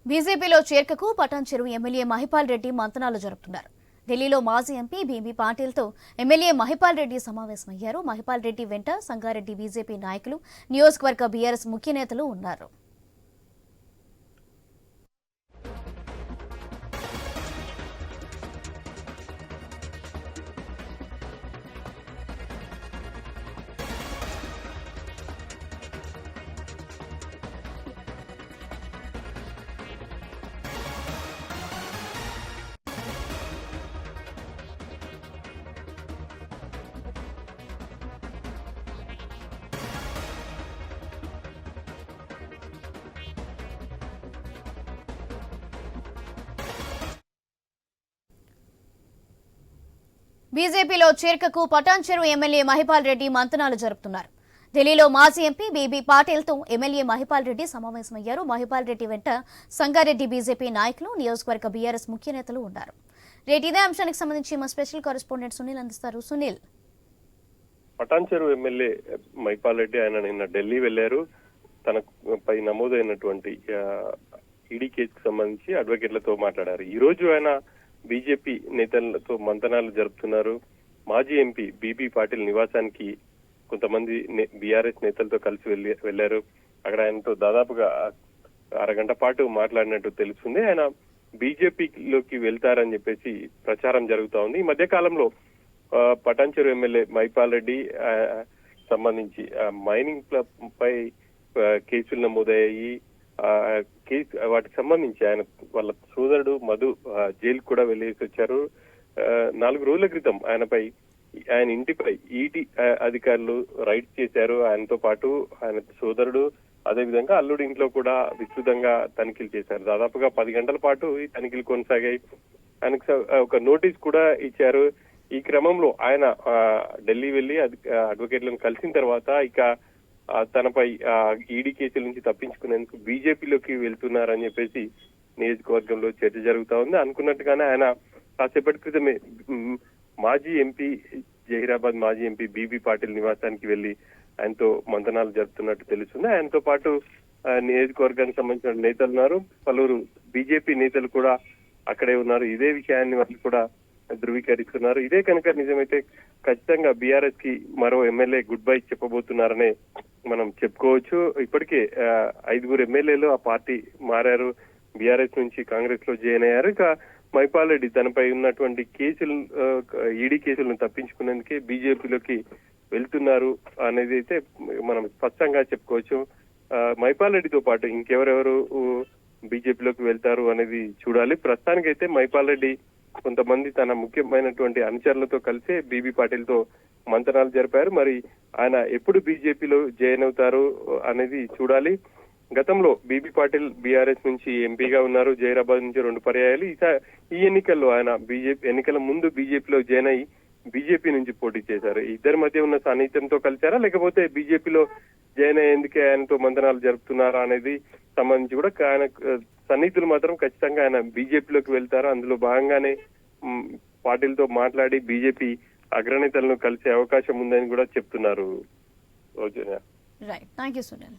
బీజేపీలో చేర్కకు పటాన్చెరు ఎమ్మెల్యే మహిపాల్ రెడ్డి మంతనాలు జరుపుతున్నారు. ఢిల్లీలో మాజీ ఎంపీ బీబీ పాటిల్తో ఎమ్మెల్యే మహిపాల్ రెడ్డి సమావేశమయ్యారు. మహిపాల్ రెడ్డి వెంట సంగారెడ్డి బీజేపీ నాయకులు, నియోజకవర్గ బీఆర్ఎస్ ముఖ్య నేతలు ఉన్నారు. బీజేపీలో చేర్కకు పటాన్చెరు ఎమ్మెల్యే మహిపాల్ రెడ్డి మంతనాలు జరుపుతున్నారు. ఢిల్లీలో మాజీ ఎంపీ బీబీ పాటిల్తో ఎమ్మెల్యే మహిపాల్ రెడ్డి సమావేశమయ్యారు. మహిపాల్ రెడ్డి వెంట సంగారెడ్డి బీజేపీ నాయకులు, నియోజకవర్గ బీఆర్ఎస్ ముఖ్య నేతలు ఉన్నారు. రేటు ఇదే అంశానికి సంబంధించి మా స్పెషల్ కరెస్పాండెంట్ సునీల్ అందిస్తారు. సునీల్, పటాన్చెరు ఎమ్మెల్యే మహిపాల్ రెడ్డి ఆయన నిన్న ఢిల్లీ వెళ్లారు. తనపై నమోదైనటువంటి ఈడీ కేసుకు సంబంధించి అడ్వకేట్లతో మాట్లాడారు. ఈ రోజు ఆయన బీజేపీ నేతలతో మంతనాలు జరుపుతున్నారు. మాజీ ఎంపీ బీబీ పాటిల్ నివాసానికి కొంతమంది బీఆర్ఎస్ నేతలతో కలిసి వెళ్లారు. అక్కడ ఆయనతో దాదాపుగా అరగంట పాటు మాట్లాడినట్టు తెలుస్తుంది. ఆయన బీజేపీలోకి వెళ్తారని చెప్పేసి ప్రచారం జరుగుతా ఉంది. ఈ మధ్య కాలంలో పటాన్చెరు ఎమ్మెల్యే మహిపాల్ రెడ్డి సంబంధించి మైనింగ్ క్లబ్ పై కేసులు నమోదయ్యాయి. వాటికి సంబంధించి ఆయన వాళ్ళ సోదరుడు మధు జైలు కూడా వెళ్లేసి వచ్చారు. 4 రోజుల క్రితం ఆయన ఇంటిపై ఈడీ అధికారులు రైడ్ చేశారు. ఆయనతో పాటు ఆయన సోదరుడు, అదేవిధంగా అల్లుడి ఇంట్లో కూడా విస్తృతంగా తనిఖీలు చేశారు. దాదాపుగా 10 గంటల పాటు ఈ తనిఖీలు కొనసాగాయి. ఆయనకు ఒక నోటీస్ కూడా ఇచ్చారు. ఈ క్రమంలో ఆయన ఢిల్లీ వెళ్లి అడ్వకేట్లను కలిసిన తర్వాత ఇక తనపై ఈడీ కేసుల నుంచి తప్పించుకునేందుకు బీజేపీలోకి వెళ్తున్నారని చెప్పేసి నియోజకవర్గంలో చర్చ జరుగుతా ఉంది. అనుకున్నట్టుగానే ఆయన కాసేపటి క్రితమే మాజీ ఎంపీ జహీరాబాద్ మాజీ ఎంపీ బీబీ పాటిల్ నివాసానికి వెళ్లి ఆయనతో మంతనాలు జరుపుతున్నట్టు తెలుస్తుంది. ఆయనతో పాటు నియోజకవర్గానికి సంబంధించిన నేతలు ఉన్నారు. పలువురు బీజేపీ నేతలు కూడా అక్కడే ఉన్నారు. ఇదే విషయాన్ని వాళ్ళు కూడా ధృవీకరిస్తున్నారు. ఇదే కనుక నిజమైతే ఖచ్చితంగా బీఆర్ఎస్ కి మరో ఎమ్మెల్యే గుడ్ బై చెప్పబోతున్నారనే మనం చెప్పుకోవచ్చు. ఇప్పటికే 5 ఎమ్మెల్యేలు ఆ పార్టీ మారారు. బీఆర్ఎస్ నుంచి కాంగ్రెస్ లో జాయిన్ అయ్యారు. ఇక మహిపాల్ రెడ్డి తనపై ఉన్నటువంటి కేసులు ఈడీ కేసులను తప్పించుకునేందుకే బీజేపీలోకి వెళ్తున్నారు అనేది అయితే మనం స్పష్టంగా చెప్పుకోవచ్చు. మహిపాల్ రెడ్డితో పాటు ఇంకెవరెవరు బీజేపీలోకి వెళ్తారు అనేది చూడాలి. ప్రస్తుతానికైతే మహిపాల్ రెడ్డి కొంతమంది తన ముఖ్యమైనటువంటి అనుచరులతో కలిసి బీబీ పాటిల్తో మంతనాలు జరిపారు. మరి ఆయన ఎప్పుడు బీజేపీలో జాయిన్ అవుతారు అనేది చూడాలి. గతంలో బీబీ పాటిల్ బీఆర్ఎస్ నుంచి ఎంపీగా ఉన్నారు. జహీరాబాద్ నుంచి 2 పర్యాయాలు. ఈ ఎన్నికల్లో ఆయన ఎన్నికల ముందు బీజేపీలో జాయిన్ అయ్యి బీజేపీ నుంచి పోటీ చేశారు. ఇద్దరి మధ్య ఉన్న సాన్నిధ్యంతో కలిశారా, లేకపోతే బీజేపీలో జాయిన్ అయ్యేందుకే ఆయనతో మంతనాలు జరుపుతున్నారా అనేది సంబంధించి కూడా ఆయన సన్నిహితులు మాత్రం ఖచ్చితంగా ఆయన బీజేపీలోకి వెళ్తారు. అందులో భాగంగానే పార్టీలతో మాట్లాడి బీజేపీ అగ్రనేతలను కలిసే అవకాశం ఉందని కూడా చెప్తున్నారు. Right, thank you Sunil.